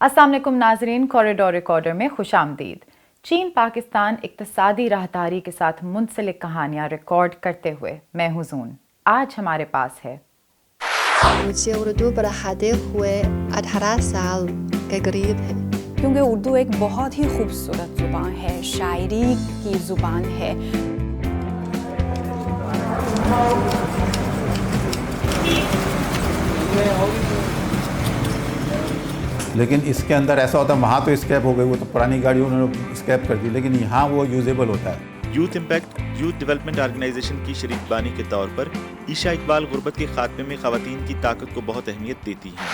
अस्सलाम वालेकुम नाजरीन, कॉरिडोर रिकॉर्डर में खुश आमदीद। चीन पाकिस्तान इक्तिसादी राहदारी के साथ मुंसलिक कहानियाँ रिकॉर्ड करते हुए मैं हूँ जून। आज हमारे पास है मुझे उर्दू पढ़ाते हुए 18 साल के करीब है, क्योंकि उर्दू एक बहुत ही खूबसूरत ज़ुबान है, शायरी की ज़ुबान है। लेकिन इसके अंदर ऐसा होता है, वहाँ तो स्कैप हो गई, वो तो पुरानी गाड़ी उन्होंने स्कैप कर दी, लेकिन यहाँ वो यूजेबल होता है। Youth impact youth development organization की शरीक बानी के तौर पर ईशा इकबाल गुर्बत के खात्मे में ख़वातीन की ताकत को बहुत अहमियत देती हैं।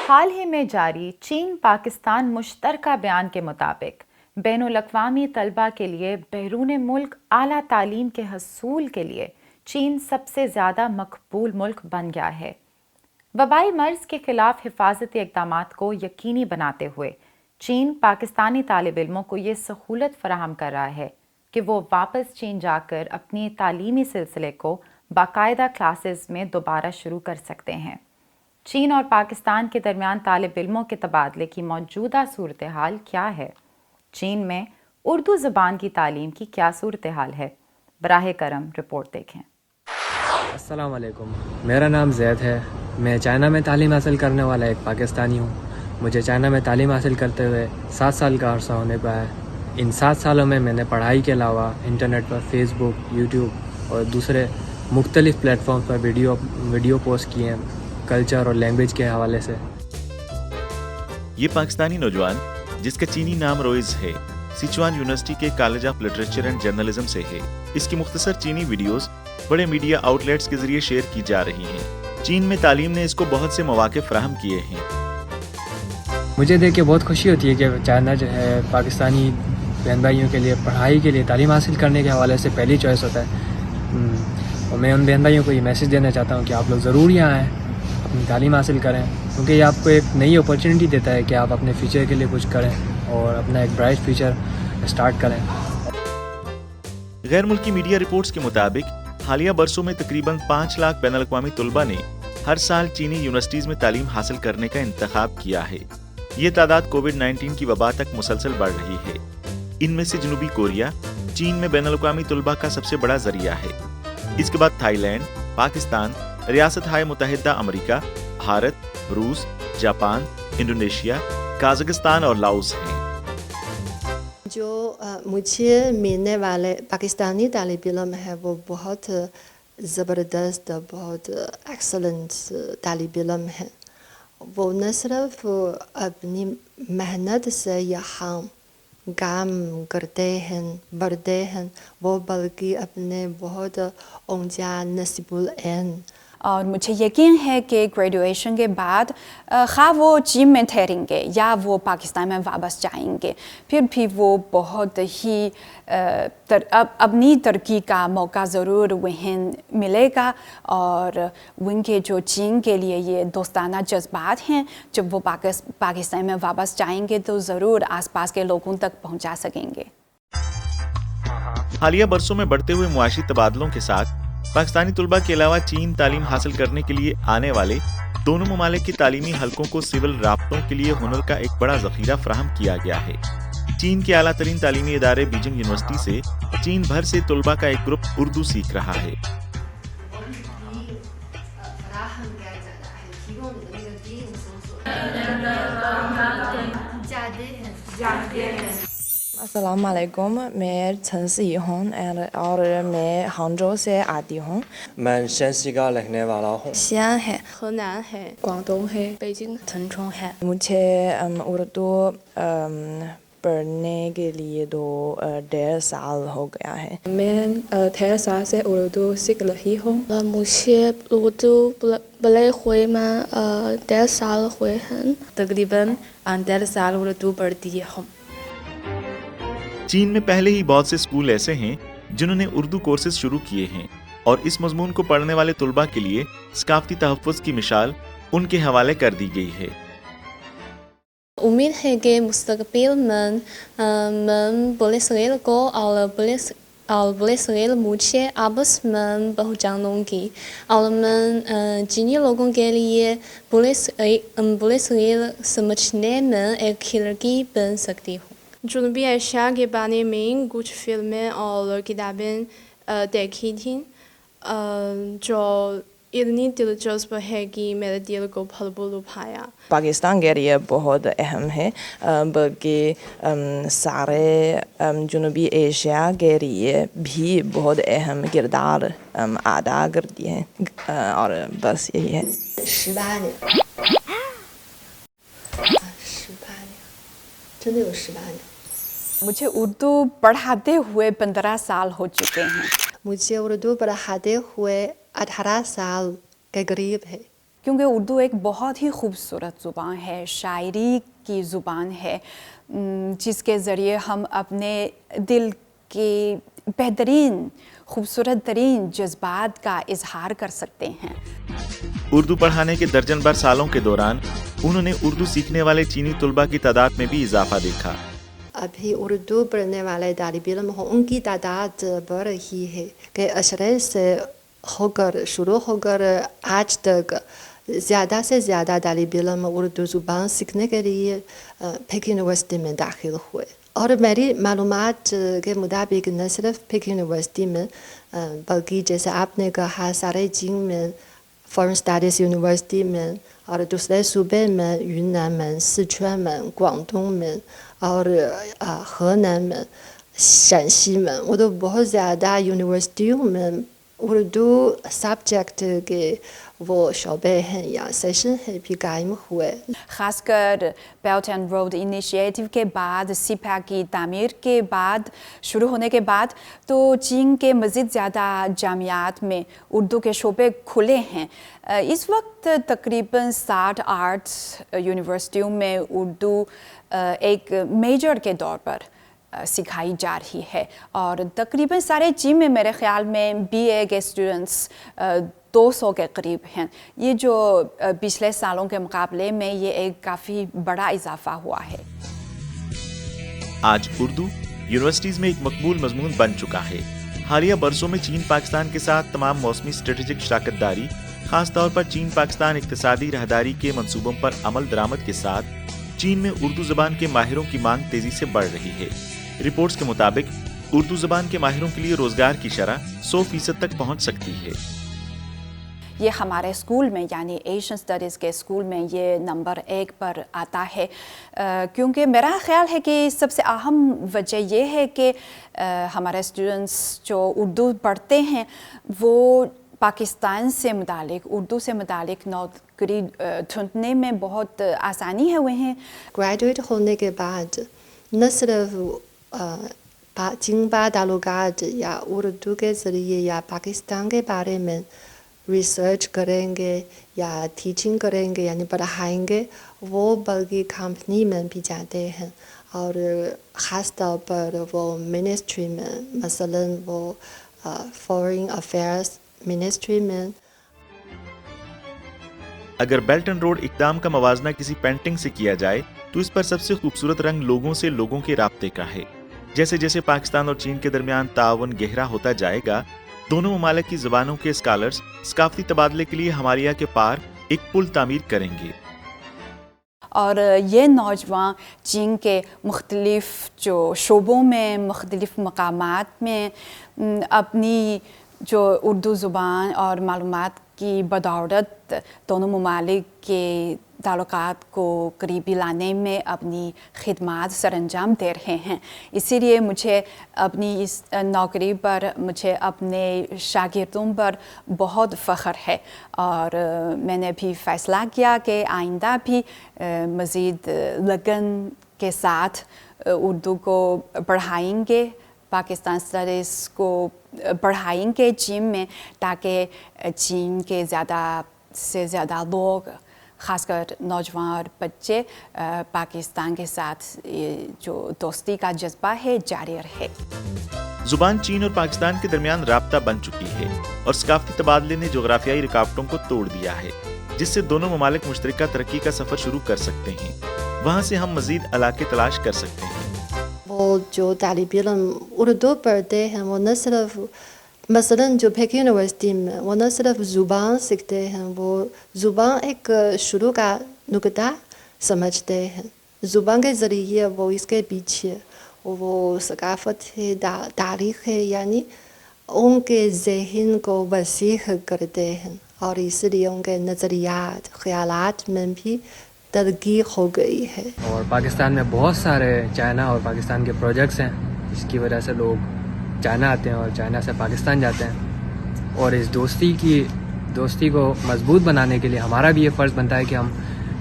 हाल ही में जारी चीन पाकिस्तान मुश्तरका बयान के मुताबिक बैनुल-अक़वामी तलबा के लिए बैरून मुल्क आला तालीम के हसूल के लिए चीन सबसे ज़्यादा मकबूल मुल्क बन गया है। वबाई मर्ज़ के ख़िलाफ़ हिफाजती इक़दामात को यकीनी बनाते हुए चीन पाकिस्तानी तालिब इल्मों को ये सहूलत फ़राहम कर रहा है कि वो वापस चीन जाकर अपनी तालीमी सिलसिले को बाकायदा क्लासेस में दोबारा शुरू कर सकते हैं। चीन और पाकिस्तान के दरमियान तालिब इल्मों के तबादले की मौजूदा सूरत हाल क्या है? चीन में उर्दू ज़बान की तालीम की क्या सूरत हाल है? बराह करम रिपोर्ट देखें। अस्सलाम वालेकुम, मेरा नाम ज़ैद है। मैं चाइना में तालीम हासिल करने वाला एक पाकिस्तानी हूँ। मुझे चाइना में तालीम हासिल करते हुए 7 साल का अरसा होने पर है। इन 7 सालों में मैंने पढ़ाई के अलावा इंटरनेट पर फेसबुक, यूट्यूब और दूसरे मुख्तलिफ़ प्लेटफॉर्म पर वीडियो पोस्ट किए हैं, कल्चर और लैंग्वेज के हवाले से। ये पाकिस्तानी नौजवान जिसका चीनी नाम रोइज है, सिचुआन यूनिवर्सिटी के college of literature and journalism से है। इसकी मुख्तसर चीनी वीडियोस बड़े मीडिया आउटलेट्स के जरिए शेयर की जा रही हैं। चीन में तालीम ने इसको बहुत से मौके फराहम किए हैं। मुझे देख के बहुत खुशी होती है कि चाइना जो है पाकिस्तानी बहन भाइयों के लिए पढ़ाई के लिए तालीम हासिल करने के हवाले से पहली चॉइस होता है। और मैं उन बहन भाइयों को ये मैसेज देना चाहता हूँ कि आप लोग ज़रूर यहाँ आएँ, अपनी तालीम हासिल करें, क्योंकि ये आपको एक नई अपॉर्चुनिटी देता है कि आप अपने फ्यूचर के लिए कुछ करें और अपना एक ब्राइट फ्यूचर स्टार्ट करें। गैर मुल्की मीडिया रिपोर्ट्स के मुताबिक हालिया बरसों में तकरीबन 5 लाख बैनुल-अक़वामी तलबा ने हर साल चीनी यूनिवर्सिटीज़ में तालीम हासिल करने का इंतखाब किया है। ये तादाद कोविड-19 की वबा तक मुसलसल बढ़ रही है। इनमें से जनूबी कोरिया चीन में बैनुल-अक़वामी तलबा का सबसे बड़ा जरिया है। इसके बाद थाईलैंड, पाकिस्तान, रियासत हाय मुत्तहिदा अमेरिका, भारत, रूस, जापान, इंडोनेशिया, काज़ाकिस्तान और लाओस हैं। जो मुझे मिलने वाले पाकिस्तानी तालिब इल्म है वो बहुत ज़बरदस्त, बहुत एक्सलेंट तालिब इल्म है। वो न सिर्फ अपनी मेहनत से यहाँ काम करते हैं, बढ़ते हैं, वो बल्कि अपने बहुत ऊंचा नसीबुल ऐन। और मुझे यकीन है कि ग्रेजुएशन के बाद खा वो चीन में ठहरेंगे या वो पाकिस्तान में वापस जाएंगे, फिर भी वो बहुत ही अपनी तरक्की का मौका ज़रूर वहीं मिलेगा। और उनके जो चीन के लिए ये दोस्ताना जज्बात हैं, जब वो पाकिस्तान में वापस जाएंगे तो ज़रूर आसपास के लोगों तक पहुंचा सकेंगे। हालिया बरसों में बढ़ते हुए मुआशी तबादलों के साथ पाकिस्तानी तलबा के अलावा चीन तालीम हासिल करने के लिए आने वाले दोनों ममालिक की तालीमी हलकों को सिविल राब्तों के लिए हुनर का एक बड़ा ज़ख़ीरा फराहम किया गया है। चीन के आला तरीन तालीमी इदारे बीजिंग यूनिवर्सिटी से चीन भर से तलबा का एक ग्रुप उर्दू सीख रहा है। अस्सलाम वालेकुम, मैं छन सी हूँ और मैं हांगझो से आती हूँ। मैं शेंसी का रहने वाला हूँ। xi'an है, हेनान है, ग्वांगडोंग है, बेइजिंग, चंचोंग है। मुझे उर्दू पढ़ने के लिए 1.5 साल हो गया है। मैं 13 साल से उर्दू सीख रही हूँ। मुझे उर्दू बोले हुए मैं 1.5 साल हुए हैं। तकरीबन 1.5 साल उर्दू पढ़ती हूँ। चीन में पहले ही बहुत से स्कूल ऐसे हैं जिन्होंने उर्दू कोर्सेज शुरू किए हैं और इस मजमून को पढ़ने वाले तुलबा के लिए सकाफती तहफ़्फ़ुज़ की मिसाल उनके हवाले कर दी गई है। उम्मीद है कि मुस्तक़बिल में मैं पुलिस रेल को और पुलिस और बोले सगे मुझे आपस में पहचानों की और मैं चीनी लोगों के लिए बोले सगे समझने में एक खिड़की बन सकती हूँ। जनूबी एशिया के बारे में कुछ फिल्में और किताबें देखी थी जो इतनी दिलचस्प है कि मेरे दिल को पल भर लुभाया। पाकिस्तान के लिए बहुत अहम है, बल्कि सारे जनूबी एशिया के लिए भी बहुत अहम किरदार अदा करती है, और बस यही है। 18年真的有18年。 मुझे उर्दू पढ़ाते हुए 15 साल हो चुके हैं। मुझे उर्दू पढ़ाते हुए 18 साल के करीब है। क्योंकि उर्दू एक बहुत ही खूबसूरत ज़ुबान है, शायरी की ज़ुबान है, जिसके ज़रिए हम अपने दिल के बेहतरीन खूबसूरत तरीन जज्बात का इजहार कर सकते हैं। उर्दू पढ़ाने के दर्जन भर सालों के दौरान उन्होंने उर्दू सीखने वाले चीनी तुलबा की तादाद में भी इजाफा देखा। अभी उर्दू पढ़ने वाले तालिब इल्म हो, उनकी तादाद बढ़ रही है कि अशरे से होकर शुरू होकर आज तक ज़्यादा से ज़्यादा तालिब इल्म उर्दू ज़ुबान सीखने के लिए पेक यूनिवर्सिटी में दाखिल हुए। और मेरी मालूमात के मुताबिक न सिर्फ पेक यूनिवर्सिटी में बल्कि जैसे आपने कहा सारे चीन में फॉरेन स्टडीज़ यूनिवर्सिटी में और दूसरे सूबे में यूनान में, सिचुआन में, ग्वांगडोंग में और हेनान में, शांसी में, वो तो बहुत ज़्यादा यूनिवर्सिटियों में उर्दू सब्जेक्ट के वो शोबे हैं या सेशन है भी कायम हुए। ख़ासकर बेल्ट एंड रोड इनिशिएटिव के बाद, सिपा की तामीर के बाद, शुरू होने के बाद तो चीन के मज़ीद ज़्यादा जामियात में उर्दू के शोबे खुले हैं। इस वक्त तकरीबन 60 आर्ट्स यूनिवर्सिटियों में उर्दू एक मेजर के तौर पर सिखाई जा रही है, और तकरीबन सारे चीन में मेरे ख़्याल में BA के स्टूडेंट्स 200 के करीब हैं। ये जो पिछले सालों के मुकाबले में ये एक काफ़ी बड़ा इजाफा हुआ है। आज उर्दू यूनिवर्सिटीज़ में एक मकबूल मजमून बन चुका है। हालिया बरसों में चीन पाकिस्तान के साथ तमाम मौसमी स्ट्रेटेजिक शराकतदारी, खास तौर पर चीन पाकिस्तान इक्तिसादी राहदारी के मंसूबों पर अमल दरामद के साथ चीन में उर्दू ज़बान के माहिरों की मांग तेज़ी से बढ़ रही है। रिपोर्ट्स के मुताबिक उर्दू ज़बान के माहिरों के लिए रोज़गार की शरह 100% तक पहुंच सकती है। ये हमारे स्कूल में यानी एशियन स्टडीज़ के स्कूल में ये नंबर 1 पर आता है, क्योंकि मेरा ख़्याल है कि सबसे अहम वजह ये है कि हमारे स्टूडेंट्स जो उर्दू पढ़ते हैं वो पाकिस्तान से मुतालिक, उर्दू से मुतालिक नौकरी ढूंढने में बहुत आसानी है हुए हैं। ग्रेजुएट होने के बाद न सिर्फ जिनबा ताल्लुकात या उर्दू के ज़रिए या पाकिस्तान के बारे में रिसर्च करेंगे या टीचिंग करेंगे यानी पढ़ाएंगे वो, बल्कि कंपनी में भी जाते हैं, और ख़ास तौर पर वो मिनिस्ट्री में, मसलन वो फॉरेन अफेयर्स मिनिस्ट्री में। अगर बेल्ट एंड रोड इक़दाम का मवाजना किसी पेंटिंग से किया जाए तो इस पर सबसे खूबसूरत रंग लोगों से लोगों के राब्ते का है। जैसे जैसे पाकिस्तान और चीन के दरमियान ताउन गहरा होता जाएगा, दोनों ममालिक की ज़बानों के स्कॉलर्स सकाफती तबादले के लिए हमारिया के पार एक पुल तामीर करेंगे। और ये नौजवान चीन के मुख्तलिफ जो शोबों में, मुख्तलिफ मकामात में अपनी जो उर्दू ज़ुबान और मालूमात की बदौलत दोनों ममालिक के ताल्लुकात को करीबी लाने में अपनी खिदमात सरअंजाम दे रहे हैं। इसीलिए मुझे अपनी इस नौकरी पर, मुझे अपने शागिर्दों पर बहुत फ़ख्र है, और मैंने भी फ़ैसला किया कि आइंदा भी मज़ीद लगन के साथ उर्दू को पढ़ाएंगे, पाकिस्तान स्टडीज़ को पढ़ाएंगे चीन में, ताकि चीन के ज़्यादा से ज़्यादा लोग, ख़ासकर नौजवान और बच्चे, पाकिस्तान के साथ जो दोस्ती का जज्बा है जारी रहे। ज़ुबान चीन और पाकिस्तान के दरमियान राब्ता बन चुकी है और सकाफती तबादले ने जोग्राफियाई रुकावटों को तोड़ दिया है, जिससे दोनों ममालिक मुश्तरका तरक्की का सफ़र शुरू कर सकते हैं। वहाँ से हम मज़ीद इलाके तलाश कर सकते हैं। وہ جو طالب علم اردو پڑھتے ہیں وہ نہ صرف مثلاً جو پیک یونیورسٹی میں وہ نہ صرف زبان سیکھتے ہیں، وہ زبان ایک شروع کا نقطہ سمجھتے ہیں. زبان کے ذریعے وہ اس کے پیچھے وہ ثقافت ہے، تاریخ ہے، یعنی ان کے ذہن کو وسیع کرتے ہیں، اور اس لیے ان کے نظریات خیالات میں بھی ترقی ہو گئی ہے. اور پاکستان میں بہت سارے چائنا اور پاکستان کے پروجیکٹس ہیں جس کی وجہ سے لوگ چائنا آتے ہیں اور چائنا سے پاکستان جاتے ہیں. اور اس دوستی کو مضبوط بنانے کے لیے ہمارا بھی یہ فرض بنتا ہے کہ ہم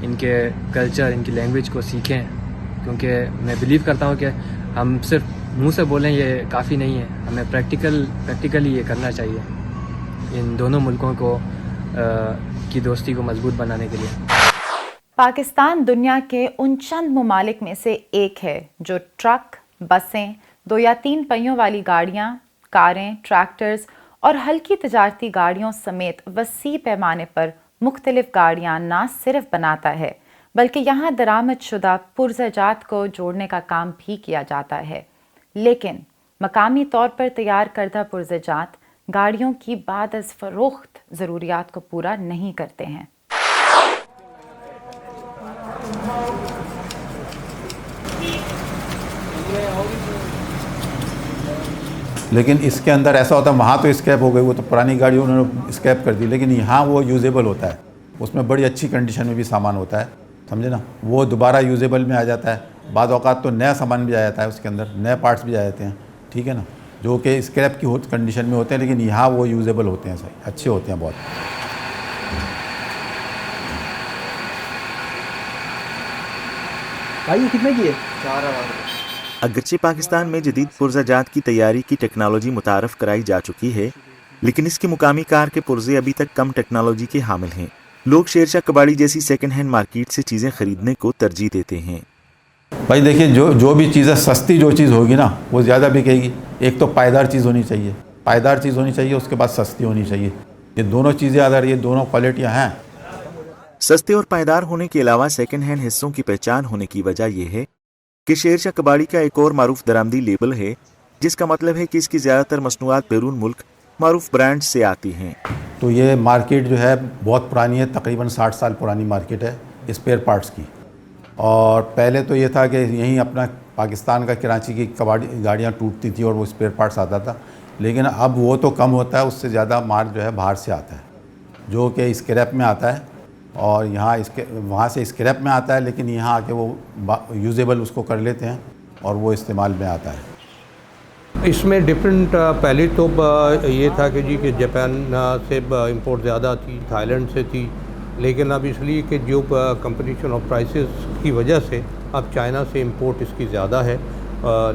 ان کے کلچر، ان کی لینگویج کو سیکھیں، کیونکہ میں بلیو کرتا ہوں کہ ہم صرف منہ سے بولیں یہ کافی نہیں ہے، ہمیں پریکٹیکلی یہ کرنا چاہیے ان دونوں ملکوں کو کی دوستی کو مضبوط بنانے کے لیے. پاکستان دنیا کے ان چند ممالک میں سے ایک ہے جو ٹرک، بسیں، 2 یا 3 پہیوں والی گاڑیاں، کاریں، ٹریکٹرز اور ہلکی تجارتی گاڑیوں سمیت وسیع پیمانے پر مختلف گاڑیاں نہ صرف بناتا ہے بلکہ یہاں درآمد شدہ پرزہ جات کو جوڑنے کا کام بھی کیا جاتا ہے. لیکن مقامی طور پر تیار کردہ پرزہ جات گاڑیوں کی بعد از فروخت ضروریات کو پورا نہیں کرتے ہیں. لیکن اس کے اندر ایسا ہوتا ہے، وہاں تو اسکریپ ہو گئی، وہ تو پرانی گاڑی انہوں نے اسکریپ کر دی، لیکن یہاں وہ یوزیبل ہوتا ہے، اس میں بڑی اچھی کنڈیشن میں بھی سامان ہوتا ہے، سمجھے نا، وہ دوبارہ یوزیبل میں آ جاتا ہے. بعض اوقات تو نیا سامان بھی آ جاتا ہے، اس کے اندر نئے پارٹس بھی آ جاتے ہیں، ٹھیک ہے نا، جو کہ اسکریپ کی کنڈیشن میں ہوتے ہیں، لیکن یہاں وہ یوزیبل ہوتے ہیں، صحیح اچھے ہوتے ہیں بہت. بھائی کتنے کی ہے؟ اگرچہ پاکستان میں جدید پرزہ جات کی تیاری کی ٹیکنالوجی متعارف کرائی جا چکی ہے، لیکن اس کے مقامی کار کے پرزے ابھی تک کم ٹیکنالوجی کے حامل ہیں. لوگ شیرشاہ کباڑی جیسی سیکنڈ ہینڈ مارکیٹ سے چیزیں خریدنے کو ترجیح دیتے ہیں. بھائی دیکھیے، جو بھی چیزیں سستی جو چیز ہوگی نا وہ زیادہ بکے گی. ایک تو پائیدار چیز ہونی چاہیے، اس کے بعد سستی ہونی چاہیے. یہ دونوں چیزیں اگر یہ دونوں کوالٹیاں ہیں. سستے اور پائیدار ہونے کے علاوہ سیکنڈ ہینڈ حصوں کی پہچان ہونے کی وجہ یہ ہے کہ شیرشاہ کباڑی کا ایک اور معروف درآمدی لیبل ہے، جس کا مطلب ہے کہ اس کی زیادہ تر مصنوعات بیرون ملک معروف برانڈ سے آتی ہیں. تو یہ مارکیٹ جو ہے بہت پرانی ہے، تقریباً 60 سال پرانی مارکیٹ ہے اسپیئر پارٹس کی. اور پہلے تو یہ تھا کہ یہیں اپنا پاکستان کا کراچی کی گاڑیاں ٹوٹتی تھیں اور وہ اسپیئر پارٹس آتا تھا، لیکن اب وہ تو کم ہوتا ہے، اس سے زیادہ مال جو ہے باہر سے آتا ہے، جو کہ اسکریپ میں آتا ہے، اور یہاں وہاں سے اسکریپ میں آتا ہے، لیکن یہاں آ کے وہ یوزیبل اس کو کر لیتے ہیں اور وہ استعمال میں آتا ہے. اس میں ڈفرینٹ پہلے تو یہ تھا کہ جی کہ جاپان سے امپورٹ زیادہ تھی، تھائی لینڈ سے تھی، لیکن اب اس لیے کہ جو کمپٹیشن آف پرائسز کی وجہ سے اب چائنا سے امپورٹ اس کی زیادہ ہے.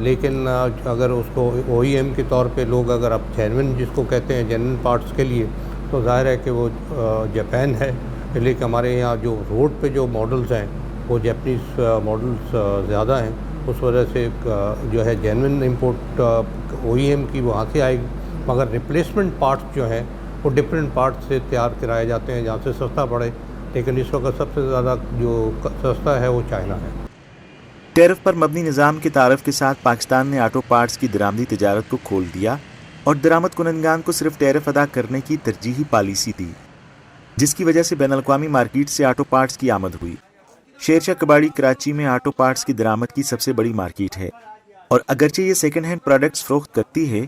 لیکن اگر اس کو او ای ایم کے طور پہ لوگ اگر اب جینون جس کو کہتے ہیں جینون پارٹس کے لیے، تو ظاہر ہے کہ وہ جاپان ہے. لیکن ہمارے یہاں جو روڈ پہ جو ماڈلز ہیں وہ جاپنیز ماڈلز زیادہ ہیں، اس وجہ سے جو ہے جینون امپورٹ او ای ایم کی وہاں سے آئے گی، مگر ریپلیسمنٹ پارٹس جو ہیں وہ ڈفرینٹ پارٹس سے تیار کرائے جاتے ہیں جہاں سے سستا پڑے. لیکن اس وقت سب سے زیادہ جو سستا ہے وہ چائنا ہے. ٹیرف پر مبنی نظام کے تعارف کے ساتھ پاکستان نے آٹو پارٹس کی درآمدی تجارت کو کھول دیا اور درآمد کنندگان کو صرف ٹیرف ادا کرنے کی ترجیحی پالیسی دی، جس کی وجہ سے بین الاقوامی مارکیٹ سے آٹو پارٹس کی آمد ہوئی. شیرشاہ کباڑی کراچی میں آٹو پارٹس کی درآمد کی سب سے بڑی مارکیٹ ہے، اور اگرچہ یہ سیکنڈ ہینڈ پروڈکٹس فروخت کرتی ہے،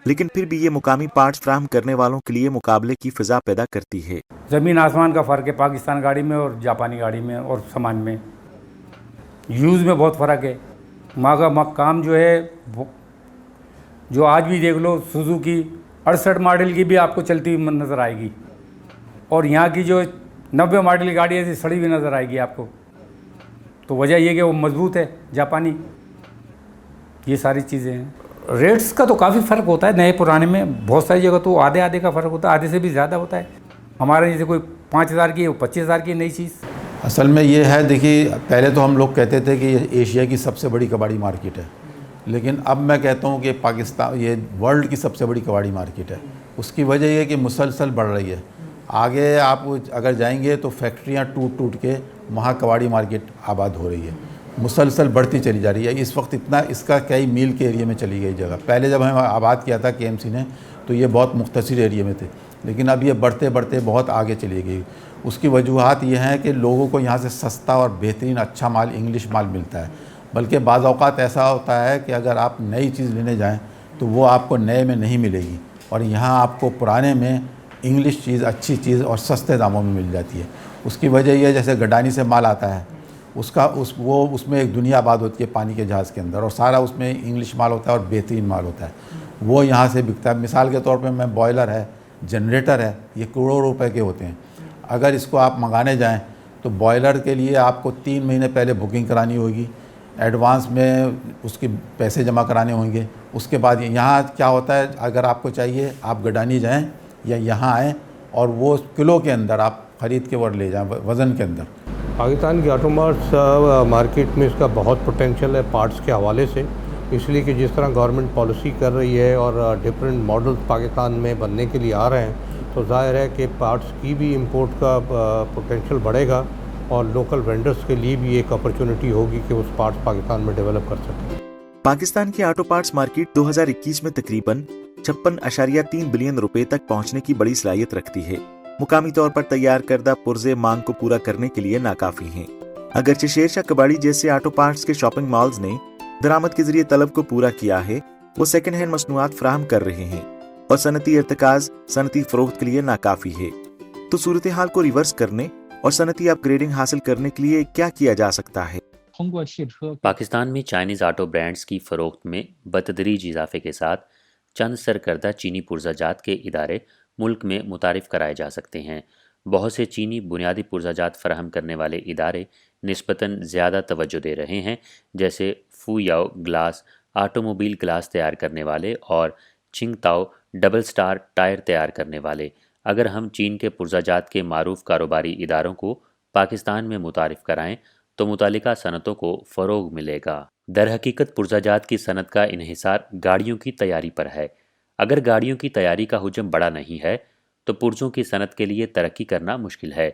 لیکن پھر بھی یہ مقامی پارٹس فراہم کرنے والوں کے لیے مقابلے کی فضا پیدا کرتی ہے. زمین آسمان کا فرق ہے پاکستان گاڑی میں اور جاپانی گاڑی میں اور سامان میں. یوز میں بہت فرق ہے. وہاں کا کام جو ہے جو آج بھی دیکھ لو سوزوکی 68 ماڈل کی بھی آپ کو چلتی ہوئی نظر آئے گی، اور یہاں کی جو 90 ماڈل کی گاڑی ایسی سڑی ہوئی نظر آئے گی آپ کو. تو وجہ یہ کہ وہ مضبوط ہے جاپانی. یہ ساری چیزیں ہیں. ریٹس کا تو کافی فرق ہوتا ہے نئے پرانے میں. بہت ساری جگہ تو آدھے کا فرق ہوتا ہے، آدھے سے بھی زیادہ ہوتا ہے. ہمارے جیسے کوئی 5000 کی ہے، وہ 25000 کی نئی چیز. اصل میں یہ ہے، دیکھیے پہلے تو ہم لوگ کہتے تھے کہ یہ ایشیا کی سب سے بڑی کباڑی مارکیٹ ہے، لیکن اب میں کہتا ہوں کہ پاکستان یہ ورلڈ کی سب سے بڑی کباڑی مارکیٹ ہے. اس کی وجہ یہ کہ مسلسل بڑھ رہی ہے. آگے آپ اگر جائیں گے تو فیکٹریاں ٹوٹ کے وہاں کباڑی مارکیٹ آباد ہو رہی ہے. मुसलसल बढ़ती चली जा रही है। इस वक्त इतना इसका कई मील के एरिया में चली गई जगह। पहले जब हमें आबाद किया था KMC ने तो ये बहुत मुख्तसर एरिया में थे, लेकिन अब ये बढ़ते बढ़ते बहुत आगे चली गई। उसकी वजूहात ये हैं कि लोगों को यहाँ से सस्ता और बेहतरीन अच्छा माल, इंग्लिश माल मिलता है। बल्कि बाज़ औक़ात ऐसा होता है कि अगर आप नई चीज़ लेने जाएँ तो वो आपको नए में नहीं मिलेगी, और यहाँ आपको पुराने में इंग्लिश चीज़, अच्छी चीज़ और सस्ते दामों में मिल जाती है। उसकी वजह यह है, जैसे गडानी से माल आता है, उसमें एक दुनिया आबाद होती है पानी के जहाज़ के अंदर, और सारा उसमें इंग्लिश माल होता है और बेहतरीन माल होता है, वो यहाँ से बिकता है। मिसाल के तौर पे मैं बॉयलर है, जनरेटर है, ये करोड़ों रुपए के होते हैं। अगर इसको आप मंगाने जाएं तो बॉयलर के लिए आपको 3 महीने पहले बुकिंग करानी होगी, एडवांस में उसके पैसे जमा कराने होंगे। उसके बाद यहाँ क्या होता है, अगर आपको चाहिए आप गडानी जाएँ या यहाँ आएँ और वो किलो के अंदर आप ख़रीद के और ले जाएँ, वज़न के अंदर। पाकिस्तान की ऑटोमोबाइल्स मार्केट में इसका बहुत पोटेंशियल है पार्ट्स के हवाले से, इसलिए कि जिस तरह गवर्नमेंट पॉलिसी कर रही है और डिफरेंट मॉडल्स पाकिस्तान में बनने के लिए आ रहे हैं, तो जाहिर है कि पार्ट्स की भी इंपोर्ट का पोटेंशियल बढ़ेगा और लोकल वेंडर्स के लिए भी एक अपॉर्चुनिटी होगी कि उस पार्ट्स पाकिस्तान में डेवलप कर सकें। पाकिस्तान की ऑटो पार्ट्स मार्केट 2021 में तकरीबन 56.3 बिलियन रुपए तक पहुंचने की बड़ी सलाहियत रखती है। मुकामी तौर पर तैयार करदा पुर्जे मांग को पूरा करने के लिए नाकाफी हैं। अगरचे शेरशाह कबाड़ी जैसे ऑटो पार्ट्स के शॉपिंग मॉल्स ने दरामद के जरिए तलब को पूरा किया है, वो सेकंड हैंड मसनूआत फराहम कर रहे हैं और सनती इर्तिकाज सनती फरोख्त के लिए नाकाफी है। तो सूरत हाल को रिवर्स करने और सनती अपग्रेडिंग हासिल करने के लिए क्या किया जा सकता है? पाकिस्तान में चाइनीज़ ऑटो ब्रांड्स की फ़रोख्त में बतदरीज इजाफे के साथ चंद सरकर्दा चीनी पुर्जाजात के इदारे मुल्क में मुतारिफ़ कराए जा सकते हैं। बहुत से चीनी बुनियादी पुर्जाजात फराहम करने वाले इदारे निस्बतन ज़्यादा तवज्जो दे रहे हैं, जैसे फूयाओ ग्लास ऑटोमोबाइल ग्लास तैयार करने वाले और चिंगताओ डबल स्टार टायर तैयार करने वाले। अगर हम चीन के पुर्जाजात के मारूफ कारोबारी इदारों को पाकिस्तान में मुतारिफ़ कराएं तो मुतालिका सनतों को फ़रोग मिलेगा। दर हकीकत पुर्जाजात की सनत का इन्हिसार गाड़ियों की तैयारी पर है। अगर गाड़ियों की तैयारी का हुजम बड़ा नहीं है तो पुर्जों की सनत के लिए तरक्की करना मुश्किल है।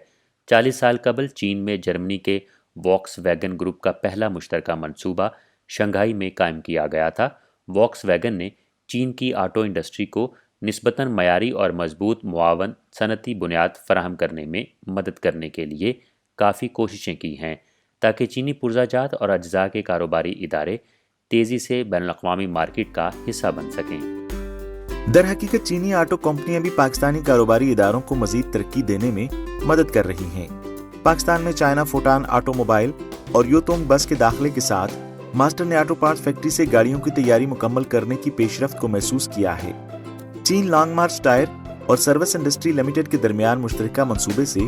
40 साल कबल चीन में जर्मनी के वॉक्सवैगन ग्रुप का पहला मुश्तरका मंसूबा शंघाई में कायम किया गया था। वॉक्सवैगन ने चीन की ऑटो इंडस्ट्री को निस्बतन मयारी और मजबूत मुआवन सनती बुनियाद फराहम करने में मदद करने के लिए काफ़ी कोशिशें की हैं ताकि चीनी पुर्जाजात और अज्जा के कारोबारी इदारे तेज़ी से बैनुल-अक़वामी मार्केट का हिस्सा बन सकें। दर हकीकत चीनी ऑटो कंपनियां भी पाकिस्तानी कारोबारी इदारों को मजीद तरक्की देने में मदद कर रही हैं। पाकिस्तान में चाइना फोटान ऑटोमोबाइल और योतोंग बस के दाखिले के साथ मास्टर ने ऑटो पार्ट्स फैक्ट्री से गाड़ियों की तैयारी मुकम्मल करने की पेशरफ्त को महसूस किया है। चीन लॉन्ग मार्च टायर और सर्विस इंडस्ट्री लिमिटेड के दरमियान मुश्तरका मंसूबे से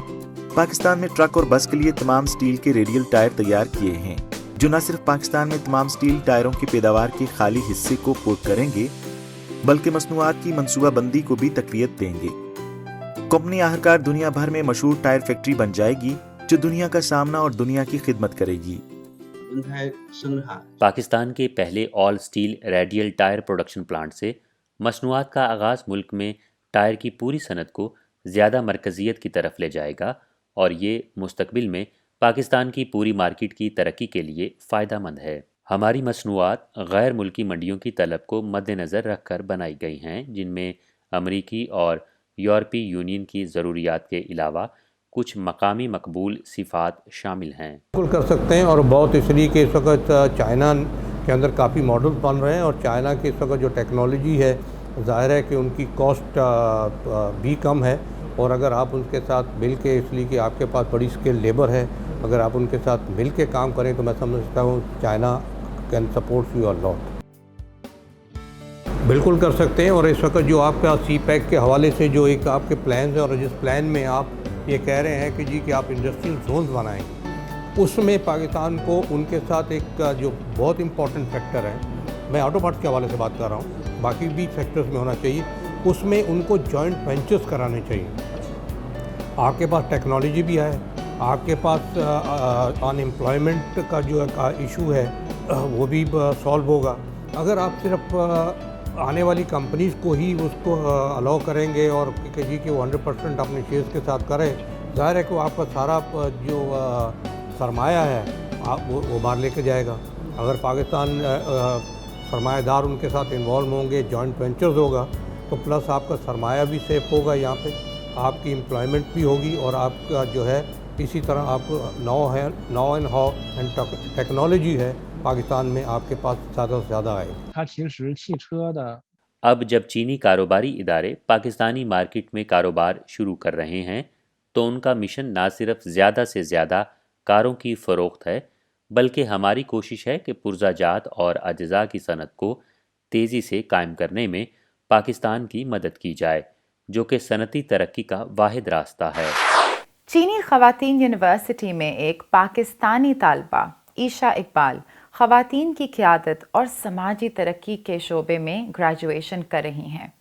पाकिस्तान में ट्रक और बस के लिए तमाम स्टील के रेडियल टायर तैयार किए हैं, जो न सिर्फ पाकिस्तान में तमाम स्टील टायरों की पैदावार के खाली हिस्से को कोट करेंगे बल्कि मसनूआत की मनसूबाबंदी को भी तकवीत देंगे। कंपनी आखिरकार दुनिया भर में मशहूर टायर फैक्ट्री बन जाएगी जो दुनिया का सामना और दुनिया की खिदमत करेगी। पाकिस्तान के पहले all steel radial tyre production plant से मसनूआत का आगाज़ मुल्क में टायर की पूरी सनत को ज़्यादा मरकज़ियत की तरफ ले जाएगा और ये मुस्तकबिल में पाकिस्तान की पूरी मार्केट की तरक्की के लिए फ़ायदा मंद है। हमारी मसनूआत गैर मुल्की मंडियों की तलब को मद्देनज़र रख कर बनाई गई हैं, जिनमें अमरीकी और यूरोपीय यूनियन की ज़रूरियात के अलावा कुछ मकामी मकबूल सिफ़ात शामिल हैं। बिल्कुल कर सकते हैं, और बहुत इसलिए कि इस वक्त चाइना के अंदर काफ़ी मॉडल बन रहे हैं और चाइना की इस वक्त जो टेक्नोलॉजी है ज़ाहिर है कि उनकी कॉस्ट भी कम है, और अगर आप उनके साथ मिल के, इसलिए कि आपके पास बड़ी स्किल लेबर है, अगर आप उनके साथ मिल के काम करें तो मैं समझता हूँ China can support you a lot. बिल्कुल कर सकते हैं, और इस वक्त जो आपका सी पैक के हवाले से जो एक आपके प्लान है और जिस प्लान में आप ये कह रहे हैं कि जी कि आप इंडस्ट्रियल जोन्स बनाएंगे, उसमें पाकिस्तान को उनके साथ एक जो बहुत इम्पोर्टेंट फैक्टर है, मैं ऑटो पार्ट्स के हवाले से बात कर रहा हूँ, बाकी भी सेक्टर्स में होना चाहिए, उसमें उनको जॉइंट वेंचर्स कराने चाहिए। आपके पास टेक्नोलॉजी भी है, आपके पास अनएम्प्लॉयमेंट का जो इशू है वो भी सॉल्व होगा। अगर आप सिर्फ आने वाली कंपनीज़ को ही उसको अलाउ करेंगे और कि जी कि वो 100% अपने शेयर्स के साथ करें, ज़ाहिर है कि आपका सारा जो सरमाया है वो बाहर लेके जाएगा। अगर पाकिस्तान सरमायादार उनके साथ इन्वॉल्व होंगे, जॉइंट वेंचर्स होगा, तो प्लस आपका सरमाया भी सेफ होगा, यहाँ पे आपकी एम्प्लॉयमेंट भी होगी और आपका जो है इसी तरह आप नौ एंड हाउ एंड टेक्नोलॉजी है पाकिस्तान में आपके पास ज़्यादा से ज़्यादा आएगी। अब जब चीनी कारोबारी इदारे पाकिस्तानी मार्केट में कारोबार शुरू कर रहे हैं तो उनका मिशन ना सिर्फ ज़्यादा से ज़्यादा कारों की फ़रोख्त है, बल्कि हमारी कोशिश है कि पुर्ज़ाजात और अज्जा की सनत को तेज़ी से कायम करने में पाकिस्तान की मदद की जाए, जो कि सनती तरक्की का वाहिद रास्ता है। चीनी ख़वातीन यूनिवर्सिटी में एक पाकिस्तानी तालबा ईशा इकबाल ख़वातीन की क़यादत और समाजी तरक्की के शोबे में ग्रेजुएशन कर रही हैं।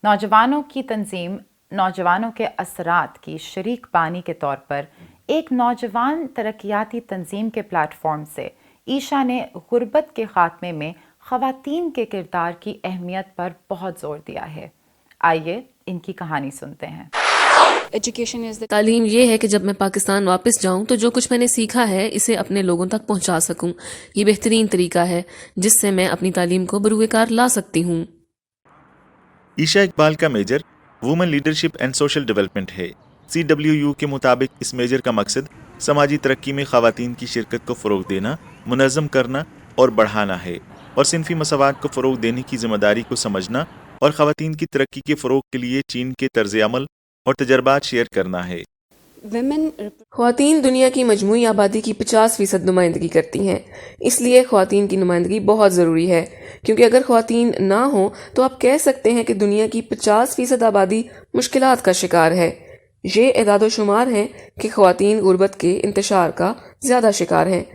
नौजवानों की तंजीम नौजवानों के असरात की शरीक बानी के तौर पर एक नौजवान तरक्याती तंजीम के प्लेटफॉर्म से ईशा ने गुर्बत के ख़ात्मे में ख़वातीन के किरदार की अहमियत पर बहुत ज़ोर दिया है। आइए इनकी कहानी सुनते हैं। तालीम ये है कि जब मैं पाकिस्तान वापस जाऊं तो जो कुछ मैंने सीखा है इसे अपने लोगों तक पहुंचा सकूं। ये बेहतरीन तरीका है जिससे मैं अपनी तालीम को बरूए कार ला सकती हूं। ईशा इकबाल का major women leadership and social development है। CWU के मुताबिक इस मेजर का मकसद समाजी तरक्की में ख़वातीन की शिरकत को फ़रोग़ देना, मुनज़्ज़म करना और बढ़ाना है और सिनफ़ी मसावात को फ़रोग़ देने की ज़िम्मेदारी को समझना और ख़वातीन की तरक्की के फ़रोग़ के लिए चीन के तर्ज़ अमल और तजर्बात शेयर करना है। ख़वातीन दुनिया की मजमूई आबादी की 50% नुमाइंदगी करती हैं, इसलिए ख़वातीन की नुमाइंदगी बहुत ज़रूरी है, क्योंकि अगर ख़वातीन ना हो तो आप कह सकते हैं कि दुनिया की 50% आबादी मुश्किलात का शिकार है। ये एदाद शुमार हैं कि ख़वातीन गुर्बत के इंतशार का ज़्यादा शिकार हैं।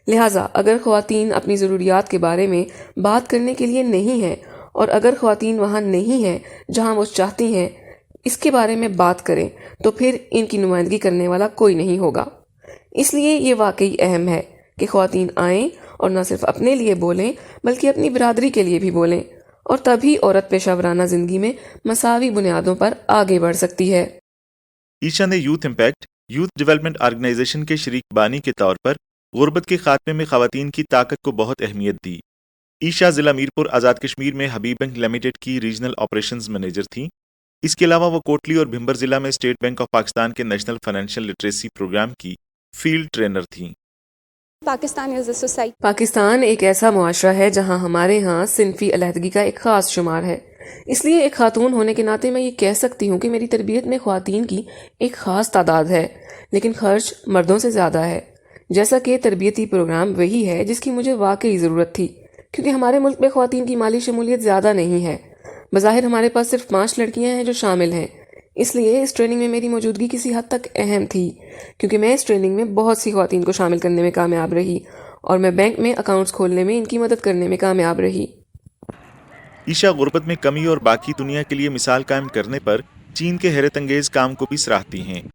लिहाजा अगर ख़वातीन अपनी ज़रूरियात के बारे में बात करने के लिए नहीं हैं और अगर ख़वातीन वहाँ नहीं हैं जहाँ वो चाहती हैं इसके बारे में बात करें तो फिर इनकी नुमाइंदगी करने वाला कोई नहीं होगा। इसलिए ये वाकई अहम है कि ख़वातीन आएँ और न सिर्फ अपने लिए बोलें बल्कि अपनी बिरादरी के लिए भी बोलें, और तभी औरत पेशावराना ज़िंदगी में मसावी बुनियादों पर आगे बढ़ सकती है। ईशा ने youth impact youth development organization के शरीक बानी के तौर पर गुर्बत के खात्मे में ख़वातीन की ताकत को बहुत अहमियत दी। ईशा ज़िला मीरपुर आज़ाद कश्मीर में हबीब बैंक लिमिटेड की रीजनल ऑपरेशंस मैनेजर थीं। इसके अलावा वो कोटली और भिम्बर ज़िला में स्टेट बैंक ऑफ पाकिस्तान के नेशनल फाइनेंशियल लिटरेसी प्रोग्राम की फील्ड ट्रेनर थीं। पाकिस्तान एक ऐसा मुआशरा है जहां हमारे यहाँ सिनफी अलहदगी का एक ख़ास शुमार है। इसलिए एक खातून होने के नाते मैं ये कह सकती हूँ कि मेरी तरबियत में ख़वातीन की एक ख़ास तादाद है, लेकिन खर्च मर्दों से ज़्यादा है। जैसा कि तरबियती प्रोग्राम वही है जिसकी मुझे वाकई ज़रूरत थी, क्योंकि हमारे मुल्क में ख़वातीन की माली शमूलियत ज़्यादा नहीं है। बज़ाहिर हमारे पास सिर्फ 5 लड़कियां हैं जो शामिल हैं। इसलिए इस ट्रेनिंग में मेरी मौजूदगी किसी हद तक अहम थी, क्योंकि मैं इस ट्रेनिंग में बहुत सी ख़वातीन को शामिल करने में कामयाब रही और मैं बैंक में अकाउंट्स खोलने में इनकी मदद करने में कामयाब रही। ईशा गुर्बत में कमी और बाकी दुनिया के लिए मिसाल कायम करने पर चीन के हैरत अंगेज काम को भी सराहती हैं।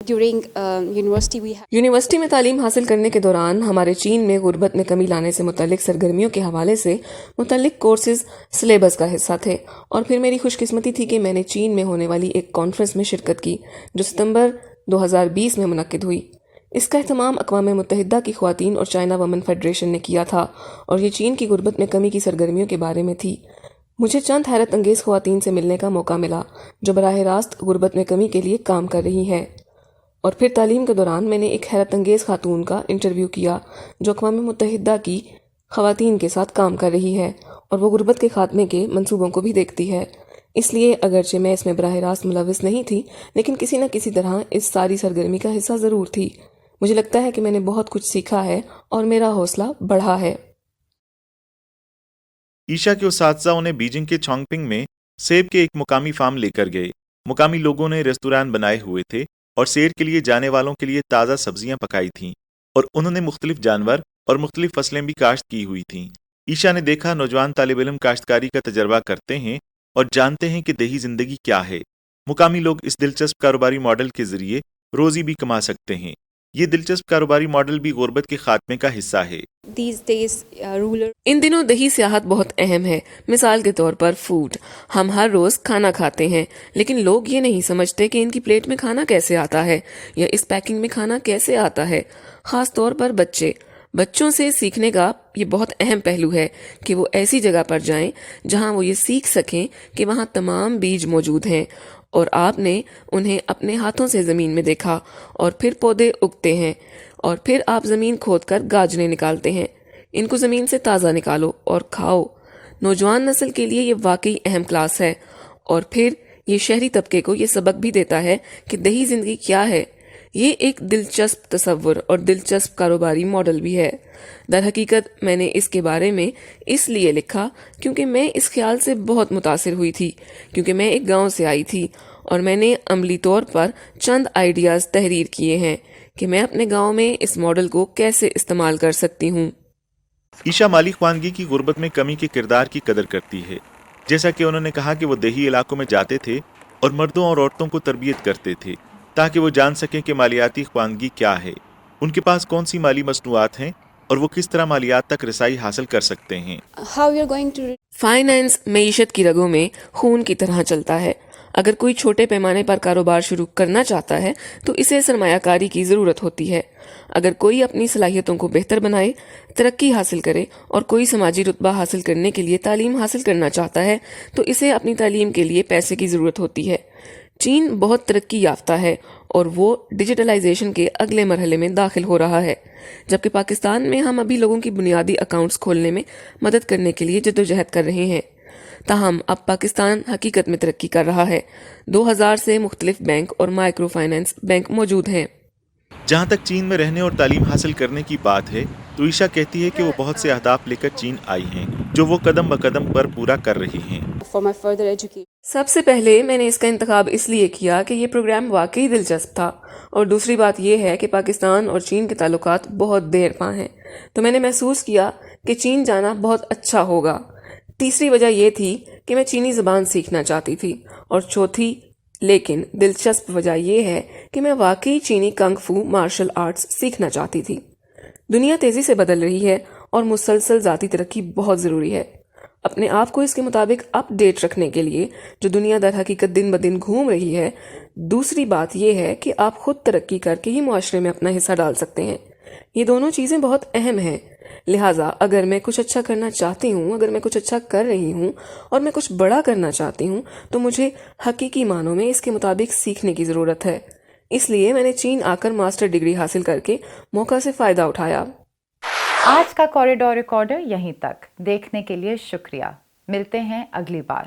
यूनिवर्सिटी में तालीम हासिल करने के दौरान हमारे चीन में गुर्बत में कमी लाने से मुतल्लिक सरगर्मियों के हवाले से मुतल्लिक कोर्सेज सिलेबस का हिस्सा थे, और फिर मेरी खुशकिस्मती थी कि मैंने चीन में होने वाली एक कॉन्फ्रेंस में शिरकत की जो सितंबर 2020 में मुनक्किद हुई। इसका एहतमाम अक़वाम मुत्तहिदा की ख़वातीन और चाइना वुमेन फेडरेशन ने किया था और ये चीन की गुर्बत में कमी की सरगर्मियों के बारे में थी। मुझे चंद हैरत अंगेज़ ख़वातीन से मिलने का मौका मिला जो बराह रास्त गुर्बत में कमी के लिए काम कर रही हैं, और फिर तालीम के दौरान मैंने एक हैरत अंगेज़ खातून का इंटरव्यू किया जो अक़वाम मुत्तहिदा की ख़वातीन के साथ काम कर रही है और वो गुर्बत के ख़ात्मे के मंसूबों को भी देखती है। इसलिए अगरचे मैं इसमें बराह रास्त मुलविस नहीं थी, लेकिन किसी न किसी तरह इस सारी सरगर्मी का हिस्सा ज़रूर थी। मुझे लगता है कि मैंने बहुत कुछ सीखा है और मेरा हौसला बढ़ा है। ईशा के उस्ताद उन्हें बीजिंग के चोंगपिंग में सेब के एक मुकामी फार्म लेकर गए। मुकामी लोगों ने रेस्तोरां बनाए हुए थे और सैर के लिए जाने वालों के लिए ताज़ा सब्जियां पकाई थीं, और उन्होंने मुख्तलिफ जानवर और मुख्तलिफ फसलें भी काश्त की हुई थीं। ईशा ने देखा नौजवान तालिब इल्म काश्तकारी का तजर्बा करते हैं और जानते हैं कि देही जिंदगी क्या है। मुकामी लोग इस दिलचस्प कारोबारी मॉडल के जरिए रोजी भी कमा सकते हैं। ये दिलचस्प कारोबारी मॉडल भी गुर्बत के खात्मे का हिस्सा है। इन दिनों दही सियाहत बहुत अहम है। मिसाल के तौर पर फूड, हम हर रोज खाना खाते हैं, लेकिन लोग ये नहीं समझते कि इनकी प्लेट में खाना कैसे आता है या इस पैकिंग में खाना कैसे आता है। खास तौर पर बच्चे, بچوں سے سیکھنے کا یہ بہت اہم پہلو ہے کہ وہ ایسی جگہ پر جائیں جہاں وہ یہ سیکھ سکیں کہ وہاں تمام بیج موجود ہیں اور آپ نے انہیں اپنے ہاتھوں سے زمین میں دیکھا اور پھر پودے اگتے ہیں اور پھر آپ زمین کھود کر گاجنے نکالتے ہیں. ان کو زمین سے تازہ نکالو اور کھاؤ. نوجوان نسل کے لیے یہ واقعی اہم کلاس ہے اور پھر یہ شہری طبقے کو یہ سبق بھی دیتا ہے کہ دیہی زندگی کیا ہے. یہ ایک دلچسپ تصور اور دلچسپ کاروباری ماڈل بھی ہے. در حقیقت میں نے اس کے بارے میں اس لیے لکھا کیونکہ میں اس خیال سے بہت متاثر ہوئی تھی، کیونکہ میں ایک گاؤں سے آئی تھی اور میں نے عملی طور پر چند آئیڈیاز تحریر کیے ہیں کہ میں اپنے گاؤں میں اس ماڈل کو کیسے استعمال کر سکتی ہوں. عیشا مالی خواندگی کی غربت میں کمی کے کردار کی قدر کرتی ہے. جیسا کہ انہوں نے کہا کہ وہ دیہی علاقوں میں جاتے تھے اور مردوں اور عورتوں کو تربیت کرتے تھے تاکہ وہ جان سکیں کہ مالیاتی خواندگی کیا ہے، ان کے پاس کون سی مالی مصنوعات ہیں اور وہ کس طرح مالیات تک رسائی حاصل کر سکتے ہیں. فائنانس معیشت کی رگوں میں خون کی طرح چلتا ہے. اگر کوئی چھوٹے پیمانے پر کاروبار شروع کرنا چاہتا ہے تو اسے سرمایہ کاری کی ضرورت ہوتی ہے. اگر کوئی اپنی صلاحیتوں کو بہتر بنائے، ترقی حاصل کرے اور کوئی سماجی رتبہ حاصل کرنے کے لیے تعلیم حاصل کرنا چاہتا ہے تو اسے اپنی تعلیم کے لیے پیسے کی ضرورت ہوتی ہے. چین بہت ترقی یافتہ ہے اور وہ ڈیجیٹلائزیشن کے اگلے مرحلے میں داخل ہو رہا ہے، جبکہ پاکستان میں ہم ابھی لوگوں کی بنیادی اکاؤنٹس کھولنے میں مدد کرنے کے لیے جدوجہد کر رہے ہیں. تاہم اب پاکستان حقیقت میں ترقی کر رہا ہے. 2000 سے مختلف بینک اور مائکرو فائنانس بینک موجود ہیں. جہاں تک چین میں رہنے اور تعلیم حاصل کرنے کی بات ہے تو عیشا کہتی ہے کہ وہ بہت سے اہداف لے کر چین آئی ہیں جو وہ قدم بقدم پر پورا کر رہی ہیں. سب سے پہلے میں نے اس کا انتخاب اس لیے کیا کہ یہ پروگرام واقعی دلچسپ تھا، اور دوسری بات یہ ہے کہ پاکستان اور چین کے تعلقات بہت دیر پا ہیں تو میں نے محسوس کیا کہ چین جانا بہت اچھا ہوگا. تیسری وجہ یہ تھی کہ میں چینی زبان سیکھنا چاہتی تھی، اور چوتھی لیکن دلچسپ وجہ یہ ہے کہ میں واقعی چینی کنگ فو مارشل آرٹس سیکھنا چاہتی تھی. دنیا تیزی سے بدل رہی ہے اور مسلسل ذاتی ترقی بہت ضروری ہے. اپنے آپ کو اس کے مطابق اپ ڈیٹ رکھنے کے لیے جو دنیا در حقیقت دن بدن گھوم رہی ہے. دوسری بات یہ ہے کہ آپ خود ترقی کر کے ہی معاشرے میں اپنا حصہ ڈال سکتے ہیں. یہ دونوں چیزیں بہت اہم ہیں. لہٰذا اگر میں کچھ اچھا کرنا چاہتی ہوں، اگر میں کچھ اچھا کر رہی ہوں اور میں کچھ بڑا کرنا چاہتی ہوں تو مجھے حقیقی معنوں میں اس کے مطابق سیکھنے کی ضرورت ہے. اس لیے میں نے چین آ کر ماسٹر ڈگری حاصل کر کے موقع سے فائدہ اٹھایا. آج کا کوریڈور ریکارڈر یہیں تک. دیکھنے کے لیے شکریہ. ملتے ہیں اگلی بار.